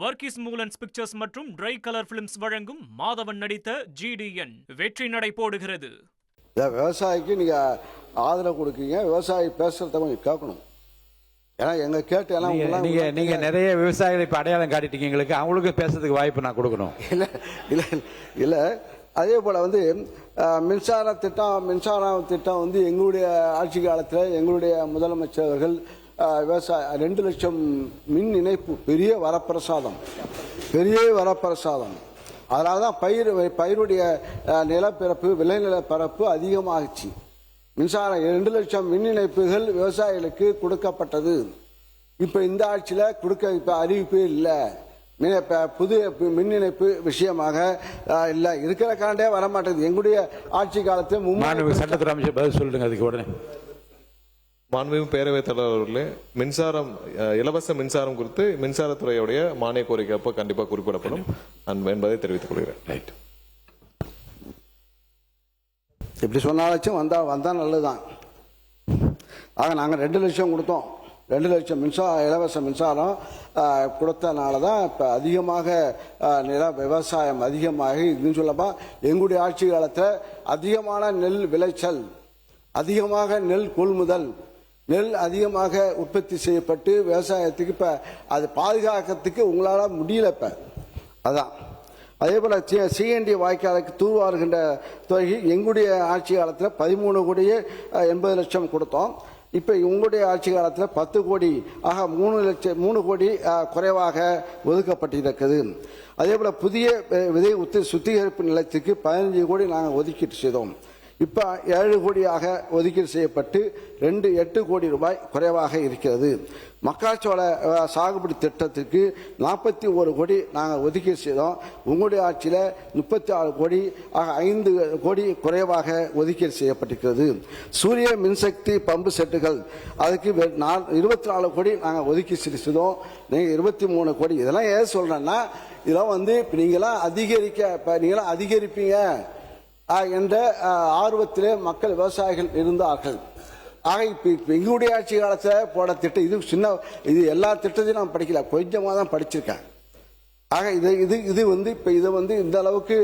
Varghese மூலன்ஸ் pictures மற்றும் try colour films வழங்கும் மாதவன் நடித்த GDN வெற்றி நடை போடுகிறது. விவசாயிக்கு நீங்க ஆதரவு கொடுக்கீங்க, விவசாயி பேசுறத கொஞ்சம் கேட்கணும். ஏன்னா எங்க கேட்டு எல்லாம் நீங்க நிறைய விவசாயிகளை இப்ப அடையாளம் காட்டிட்டீங்க, எங்களுக்கு அவங்களுக்கு பேசுறதுக்கு வாய்ப்பு நான் கொடுக்கணும். இல்ல அதே போல மின்சார திட்டம் எங்களுடைய ஆட்சி காலத்தில் எங்களுடைய முதலமைச்சர்கள் விவசாய 2 லட்சம் மின் இணைப்பு பெரிய வரப்பிரசாதம். அதனால தான் பயிருடைய நிலப்பரப்பு விளைநிலப்பரப்பு அதிகமாகிச்சு. மின்சாரம் 2 லட்சம் மின் இணைப்புகள் விவசாயிகளுக்கு கொடுக்கப்பட்டது. இப்ப இந்த ஆட்சியில கொடுக்க அறிவிப்பே இல்லை. புதிய மின் இணைப்பு விஷயமாக இல்ல இருக்கிற காண்டே வரமாட்டேங்குது. எங்களுடைய ஆட்சி காலத்தில் சட்டத்துறை அமைச்சர் பதில் சொல்லுங்க அதுக்கு உடனே. மாண்புமிகு பேரவைத் தலைவர் அவர்களே, இலவச மின்சாரம் குறித்து மின்சாரத்துறையுடைய மானிய கோரிக்கை அப்போ கண்டிப்பா குறிப்பிடப்படும் என்பதை தெரிவித்துக் கொள்கிறேன். இப்படி சொன்னாலும் வந்தா நல்லதுதான். ஆக நாங்கள் 2 லட்சம் கொடுத்தோம். 2 லட்சம் இலவச மின்சாரம் கொடுத்தனால தான் இப்போ அதிகமாக விவசாயம் அதிகமாக இதுன்னு சொல்லப்பா. எங்களுடைய ஆட்சி காலத்தில் அதிகமான நெல் விளைச்சல், அதிகமாக நெல் கொள்முதல், நெல் அதிகமாக உற்பத்தி செய்யப்பட்டு விவசாயத்துக்கு இப்போ அது பாதுகாக்கிறதுக்கு உங்களால் முடியல. இப்போ அதான் அதே போல் CND வாய்க்காலுக்கு தூர்வாருகின்ற தொகை எங்களுடைய ஆட்சி காலத்தில் 13 கோடியே 80 லட்சம் கொடுத்தோம். இப்போ உங்களுடைய ஆட்சி காலத்தில் 10 கோடி ஆக 3 கோடி குறைவாக ஒதுக்கப்பட்டிருக்கிறது. அதே போல் புதிய விதை சுத்திகரிப்பு நிலையத்துக்கு 15 கோடி நாங்கள் ஒதுக்கீடு செய்தோம். இப்போ 7 கோடியாக ஒதுக்கீடு செய்யப்பட்டு 8 கோடி ரூபாய் குறைவாக இருக்கிறது. மக்காச்சோள சாகுபடி திட்டத்திற்கு 41 கோடி நாங்கள் ஒதுக்கீடு செய்தோம். உங்களுடைய ஆட்சியில் 36 கோடி ஆக 5 கோடி குறைவாக ஒதுக்கீடு செய்யப்பட்டிருக்கிறது. சூரிய மின்சக்தி பம்பு செட்டுகள் அதுக்கு 24 கோடி நாங்கள் ஒதுக்கீடு செய்தோம். நீங்கள் 23 கோடி. இதெல்லாம் ஏன் சொல்றேன்னா, இதெல்லாம் நீங்களாம் அதிகரிப்பீங்க என்ற ஆர்வத்திலே மக்கள் விவசாயிகள் இருந்தார்கள். ஆக இப்ப எங்களுடைய ஆட்சி காலத்தில் போட திட்டம் இது எல்லா திட்டத்தையும் நான் படிக்கல, கொஞ்சமாக தான் படிச்சிருக்கேன். ஆக இது இந்த அளவுக்கு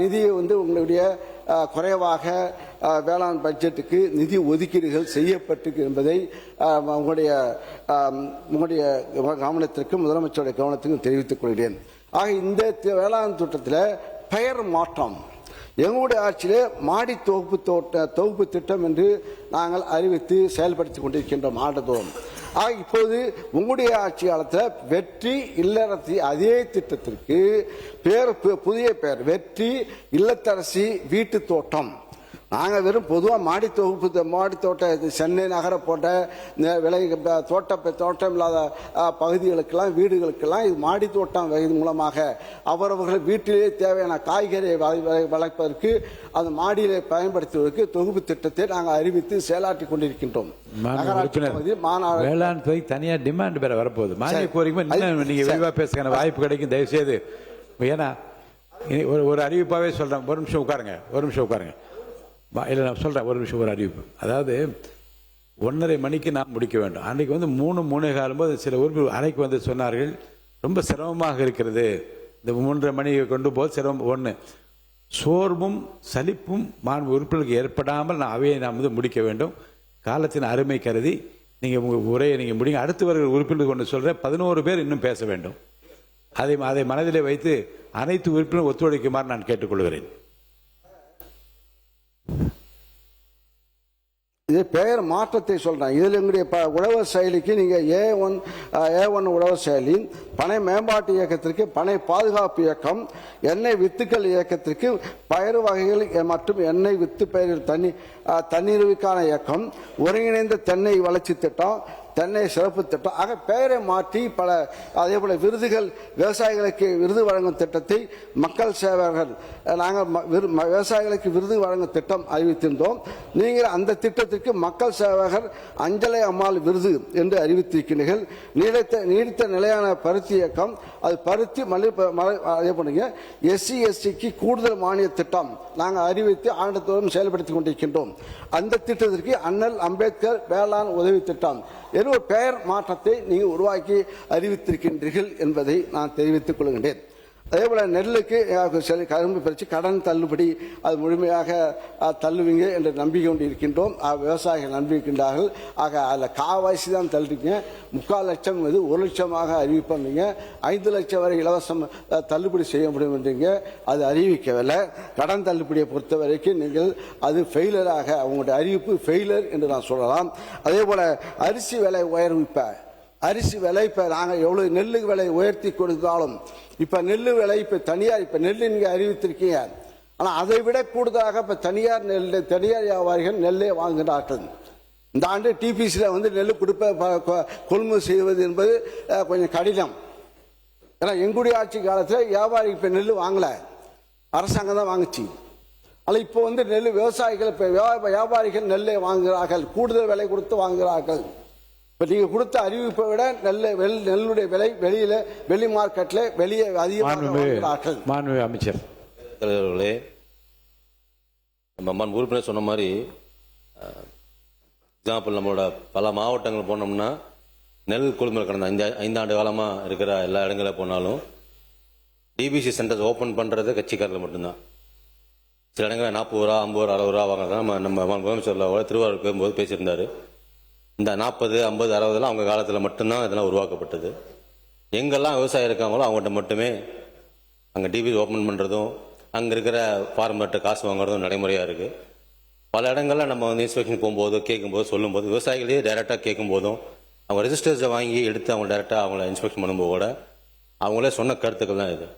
நிதியை உங்களுடைய குறைவாக வேளாண் பட்ஜெட்டுக்கு நிதி ஒதுக்கீடுகள் செய்யப்பட்டிருக்கு என்பதை உங்களுடைய கவனத்திற்கு முதலமைச்சருடைய கவனத்திற்கு தெரிவித்துக் கொள்கிறேன். ஆக இந்த வேளாண் திட்டத்தில் பெயர் மாற்றம் எங்களுடைய ஆட்சியிலே மாடி தொகுப்பு திட்டம் என்று நாங்கள் அறிவித்து செயல்படுத்திக் கொண்டிருக்கின்றோம் ஆண்டுதோறும். இப்போது உங்களுடைய ஆட்சி காலத்தில் வெற்றி இல்லறசி அதே திட்டத்திற்கு புதிய பெயர் வெற்றி இல்லத்தரசி வீட்டு தோட்டம். நாங்கள் வெறும் பொதுவாக மாடி தோட்டம் சென்னை நகர போட்ட தோட்டம் இல்லாத பகுதிகளுக்கெல்லாம் வீடுகளுக்கெல்லாம் இது மாடி தோட்டம் மூலமாக அவரவர்கள் வீட்டிலேயே தேவையான காய்கறியை வளர்ப்பதற்கு அந்த மாடியிலே பயன்படுத்துவதற்கு தொகுப்பு திட்டத்தை நாங்கள் அறிவித்து செயலாற்றி கொண்டிருக்கின்றோம். வேளாண் துறை தனியாக டிமாண்ட் பெற வரப்போகுது. மானிய கோரிக்கை நீங்க விரிவாக பேசுகிற வாய்ப்பு கிடைக்கும், தயவு செய்து. ஏன்னா ஒரு அறிவிப்பாகவே சொல்றேன். ஒரு நிமிஷம் உட்காருங்க. இல்லை நான் சொல்கிறேன், ஒரு நிமிஷம். ஒரு அறிவிப்பு, அதாவது 1:30 மணிக்கு நான் முடிக்க வேண்டும். அன்றைக்கு 3:45 போது சில உறுப்பினர் அறைக்கு சொன்னார்கள், ரொம்ப சிரமமாக இருக்கிறது, இந்த 3:30 மணிக்கு கொண்டு போது சிரமம். ஒன்று, சோர்வும் சலிப்பும் உறுப்பினருக்கு ஏற்படாமல் அவையை நாம் முடிக்க வேண்டும். காலத்தின் அருமை கருதி நீங்கள் உங்கள் உரையை நீங்கள் முடிங்க. அடுத்து வருகிற உறுப்பினர் கொண்டு சொல்கிறேன், 11 பேர் இன்னும் பேச வேண்டும். அதை மனதிலே வைத்து அனைத்து உறுப்பினரும் ஒத்துழைக்குமாறு நான் கேட்டுக்கொள்கிறேன். இது பெயர் மாற்றத்தை சொல்றேன். இதில் எங்களுடைய உழவர் செயலிக்கு நீங்க A1 உழவர் செயலி, பனை மேம்பாட்டு இயக்கத்திற்கு பனை பாதுகாப்பு இயக்கம், எண்ணெய் வித்துக்கள் இயக்கத்திற்கு பயிர் வகைகள் மற்றும் எண்ணெய் வித்து பயிர் தண்ணீருக்கான இயக்கம், ஒருங்கிணைந்த தென்னை வளர்ச்சி திட்டம், தென்னை சிறப்பு திட்டம். ஆக பெயரை மாற்றி அதே போல விருதுகள், விவசாயிகளுக்கு விருது வழங்கும் திட்டத்தை மக்கள் சேவகர் நாங்கள் விவசாயிகளுக்கு விருது வழங்கும் திட்டம் அறிவித்திருந்தோம். நீங்கள் அந்த திட்டத்திற்கு மக்கள் சேவகர் அஞ்சலை அம்மாள் விருது என்று அறிவித்திருக்கிறீர்கள். நீடித்த நிலையான பருத்தி இயக்கம், அது பருத்தி அதே பண்ணுங்க. SC/STக்கு கூடுதல் மானிய திட்டம் நாங்கள் அறிவித்து ஆண்டுதோறும் செயல்படுத்திக் கொண்டிருக்கின்றோம். அந்த திட்டத்திற்கு அண்ணல் அம்பேத்கர் வேளாண் உதவி திட்டம் ஒரு பெயர் மாற்றத்தை நீங்கள் உருவாக்கி அறிவித்திருக்கின்றீர்கள் என்பதை நான் தெரிவித்துக் கொள்கின்றேன். அதேபோல நெல்லுக்கு கரும்பு பறித்து கடன் தள்ளுபடி அது முழுமையாக தள்ளுவீங்க என்று நம்பிக்கை கொண்டு இருக்கின்றோம். விவசாயிகள் நம்பியிருக்கின்றார்கள். ஆக அதில் காவாசி தான் தள்ளுறீங்க. 3/4 லட்சம் இது 1 லட்சமாக அறிவிப்பீங்க. 5 லட்சம் வரை இலவசம் தள்ளுபடி செய்ய முடியும் என்றீங்க. அது அறிவிக்கவில்லை. கடன் தள்ளுபடியை பொறுத்த வரைக்கும் நீங்கள் அது ஃபெயிலராக உங்களுடைய அறிவிப்பு ஃபெயிலர் என்று நான் சொல்லலாம். அதே போல அரிசி விலை உயர்வு அரிசி விலை இப்போ நாங்கள் எவ்வளோ நெல்லு விலை உயர்த்தி கொடுத்தாலும் இப்போ நெல்லு விலை இப்போ தனியார் இப்போ நெல் நீங்கள் அறிவித்திருக்கீங்க. ஆனால் அதை விட கூடுதலாக இப்போ தனியார் வியாபாரிகள் நெல்லை வாங்குகிறார்கள். இந்த ஆண்டு டிபிசியில் வந்து நெல் கொள்முதல் செய்வது என்பது கொஞ்சம் கடினம். ஏன்னா எங்களுடைய ஆட்சி காலத்தில் வியாபாரி இப்போ நெல் வாங்கலை, அரசாங்கம் தான் வாங்குச்சு. ஆனால் இப்போ வந்து நெல் விவசாயிகள் இப்போ வியாபாரிகள் நெல்லை வாங்குகிறார்கள், கூடுதல் விலை கொடுத்து வாங்குகிறார்கள். இப்போ நீங்கள் கொடுத்த அறிவிப்பை விட நெல்லுடைய விலை வெளி மார்க்கெட்டில் வெளியே அதிகமாக. மாண்புமிகு அமைச்சர் தலைவர்களே, நம்ம உறுப்பினர் சொன்ன மாதிரி எக்ஸாம்பிள் நம்மளோட பல மாவட்டங்கள் போனோம்னா நெல் கொள்முதல் கடந்த 5 ஆண்டு காலமாக இருக்கிற எல்லா இடங்களில் போனாலும் டிபிசி சென்டர்ஸ் ஓப்பன் பண்ணுறது கட்சிக்காரர்கள் மட்டும்தான். சில இடங்களில் 40 ரூபா 50 ரூபா 60 ரூபா வாங்குறதா நம்ம முதலமைச்சர் திருவாரூர் போகும்போது பேசியிருந்தாரு. இந்த 40 50 60 அவங்க காலத்தில் மட்டும்தான் இதெல்லாம் உருவாக்கப்பட்டது. எங்கெல்லாம் விவசாயம் இருக்காங்களோ அவங்ககிட்ட மட்டுமே அங்கே டிபிசி ஓப்பன் பண்ணுறதும் அங்கே இருக்கிற ஃபார்மர்கிட்ட காசு வாங்குறதும் நடைமுறையாக இருக்குது. பல இடங்களில் நம்ம வந்து இன்ஸ்பெக்ஷன் போகும்போது கேட்கும்போது சொல்லும்போது விவசாயிகளே டைரெக்டாக கேட்கும்போதும் அவங்க ரெஜிஸ்டர்ஸை வாங்கி எடுத்து அவங்க டைரெக்டாக அவங்கள இன்ஸ்பெக்ஷன் பண்ணும்போது கூட அவங்களே சொன்ன கருத்துக்கள் தான் இது.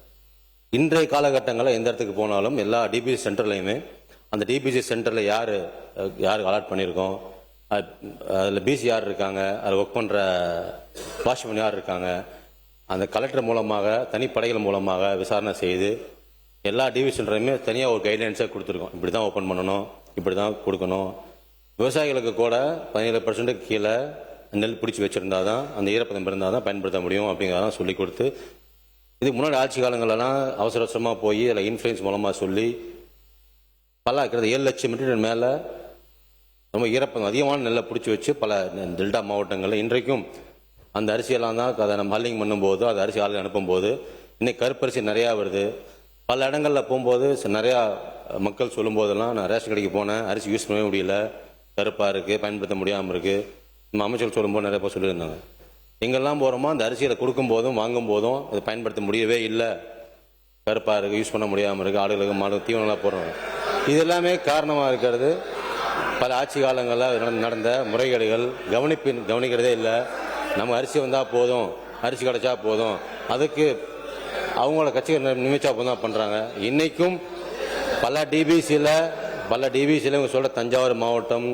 இன்றைய காலகட்டங்களில் எந்த இடத்துக்கு போனாலும் எல்லா டிபிசி சென்டர்லையுமே அந்த டிபிசி சென்டரில் யாருக்கு அலாட் பண்ணியிருக்கோம், அதில் பிசி யார் இருக்காங்க, அதில் ஒர்க் பண்ணுற வாட்ச்மேன் யார் இருக்காங்க, அந்த கலெக்டர் மூலமாக தனிப்படைகள் மூலமாக விசாரணை செய்து எல்லா டிவி சென்டரையுமே தனியாக ஒரு கைட்லைன்ஸாக கொடுத்துருக்கோம். இப்படி தான் ஓப்பன் பண்ணணும், இப்படி தான் கொடுக்கணும். விவசாயிகளுக்கு கூட 17% கீழே நெல் பிடிச்சி வச்சுருந்தா தான் அந்த ஈரப்பதம் இருந்தால் தான் பயன்படுத்த முடியும் அப்படிங்கிறதான் சொல்லி கொடுத்து, இதுக்கு முன்னாடி ஆட்சி காலங்களெல்லாம் அவசர அவசரமாக போய் அதில் இன்ஃப்ளூயன்ஸ் மூலமாக சொல்லி பல 7 லட்சம் மெட்ரிக் டன் மேலே ரொம்ப ஈரப்பதம் அதிகமான நெல்லை பிடிச்சி வச்சு பல டெல்டா மாவட்டங்களில் இன்றைக்கும் அந்த அரிசியெல்லாம் தான் அதை நம்ம ஹாலிங் பண்ணும்போது அது அரிசி ஆளுங்க அனுப்பும்போது இன்னைக்கு கருப்பரிசி நிறையா வருது. பல இடங்களில் போகும்போது நிறையா மக்கள் சொல்லும்போதெல்லாம் நான் ரேஷன் கடைக்கு போனேன், அரிசி யூஸ் பண்ணவே முடியல, கருப்பாக இருக்குது, பயன்படுத்த முடியாமல் இருக்குது. நம்ம அமைச்சர் சொல்லும்போது நிறைய பேர் சொல்லியிருந்தாங்க. எங்கெல்லாம் போகிறோமோ அந்த அரிசியை கொடுக்கும் போதும் வாங்கும் போதும் அதை பயன்படுத்த முடியவே இல்லை, கருப்பாக இருக்குது, யூஸ் பண்ண முடியாமல் இருக்குது, ஆடுகளுக்கு மாடு தீவனம்லாம் போடுறோம். இது எல்லாமே காரணமாக இருக்கிறது பல ஆட்சி காலங்களில் நடந்த முறைகேடுகள். கவனிக்கிறதே இல்லை. நம்ம அரிசி வந்தால் போதும், அரிசி கிடைச்சா போதும், அதுக்கு அவங்களோட கட்சிகள் நிமிச்சா போதும் தான் பண்ணுறாங்க. இன்றைக்கும் பல டிபிசியில் இவங்க சொல்கிற தஞ்சாவூர் மாவட்டம்,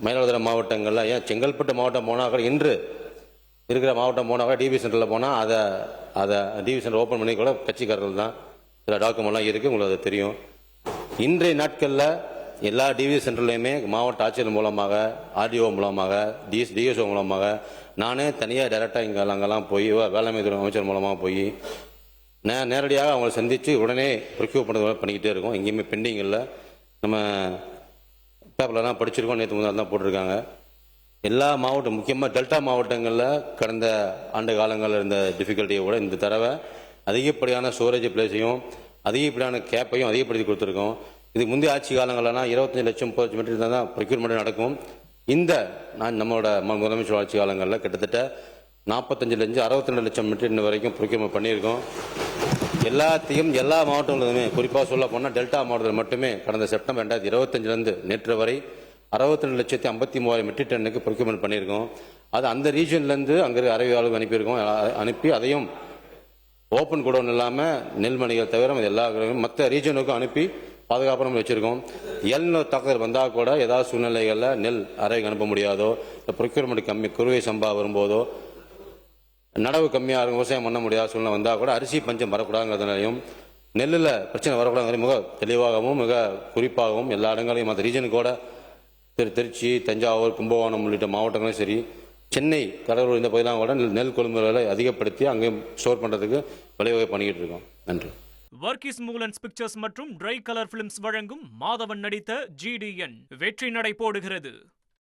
மயிலாடுதுறை மாவட்டங்களில், ஏன் செங்கல்பட்டு மாவட்டம் போனால் கூட, இன்று இருக்கிற மாவட்டம் போனால் கூட டிபி சென்டரில் போனால் அதை டிபி சென்டர் ஓப்பன் பண்ணி கூட கட்சிக்காரர்கள் தான். சில டாக்குமெண்ட்லாம் இருக்குது, உங்களுக்கு அது தெரியும். இன்றைய நாட்களில் எல்லா டிவி சென்டர்லையுமே மாவட்ட ஆட்சியர் மூலமாக, ஆர்டிஓ மூலமாக, டிஎஸ்ஓ மூலமாக, நானே தனியாக டைரெக்டாக அங்கெல்லாம் போய் வேளாண்மை துறை அமைச்சர் மூலமாக போய் நேரடியாக அவங்களை சந்தித்து உடனே ப்ரொக்யூர் பண்ணுறது பண்ணிக்கிட்டே இருக்கோம். எங்கேயுமே பெண்டிங் இல்லை. நம்ம பேப்பர்லாம் படிச்சிருக்கோம், நேற்று முதல் தான் போட்டிருக்காங்க. எல்லா மாவட்டம், முக்கியமாக டெல்டா மாவட்டங்களில் கடந்த ஆண்டு காலங்களில் இருந்த டிஃபிகல்ட்டியை கூட இந்த தடவை அதிகப்படியான ஸ்டோரேஜ் பிளேஸையும் அதிகப்படியான கேப்பையும் அதிகப்படுத்தி கொடுத்துருக்கோம். இதுக்கு முந்தைய ஆட்சி காலங்களெல்லாம் 25 லட்சம் 30 மெட்ரிக் டன் தான் ப்ரொக்யூர்மெண்ட் நடக்கும். நம்மளோட முதலமைச்சர் ஆட்சி காலங்களில் கிட்டத்தட்ட 45 62 லட்சம் மெட்ரிக் டன் வரைக்கும் ப்ரொக்யூர்மெண்ட் பண்ணியிருக்கோம். எல்லாத்தையும் எல்லா மாவட்டங்களுமே, குறிப்பாக சொல்ல போனால் டெல்டா மாவட்டத்தில் மட்டுமே கடந்த செப்டம்பர் 2025 நேற்று வரை 62,53,000 மெட்ரிக் டன்னுக்கு ப்ரொக்யூர்மெண்ட் பண்ணியிருக்கோம். அது அந்த ரீஜன்லேருந்து அங்கே அறிவியலுக்கு அனுப்பி அதையும் ஓப்பன் குடோன் இல்லாமல் நெல்மணிகள் தவிர எல்லா மற்ற ரீஜனுக்கும் அனுப்பி பாதுகாப்பாக நம்ம வச்சுருக்கோம். தாக்குதல் வந்தால் கூட ஏதாவது சூழ்நிலைகளில் நெல் அறைக்கு அனுப்ப முடியாதோ, இல்லை ப்ரொக்யூர்மெண்ட் குறுவை சம்பா வரும்போதோ, நடவு கம்மியாக இருக்கும், விவசாயம் பண்ண முடியாத சூழ்நிலை வந்தால் கூட அரிசி பஞ்சம் வரக்கூடாதுங்கிறதுனாலையும் நெல்லில் பிரச்சனை வரக்கூடாது மிக தெளிவாகவும் மிக குறிப்பாகவும் எல்லா இடங்களையும் மற்ற ரீஜனுக்கு கூட திருச்சி, தஞ்சாவூர், கும்பகோணம் உள்ளிட்ட மாவட்டங்களும் சரி, சென்னை, கடலூர் இந்த பகுதியெல்லாம் கூட நெல் கொள்முதலை அதிகப்படுத்தி அங்கேயும் ஸ்டோர் பண்ணுறதுக்கு வழிவகை பண்ணிக்கிட்டு இருக்கோம். நன்றி. வர்கீஸ் மூலன்ஸ் பிக்சர்ஸ் மற்றும் ட்ரை கலர் பிலிம்ஸ் வழங்கும் மாதவன் நடித்த GDN வெற்றி நடை போடுகிறது.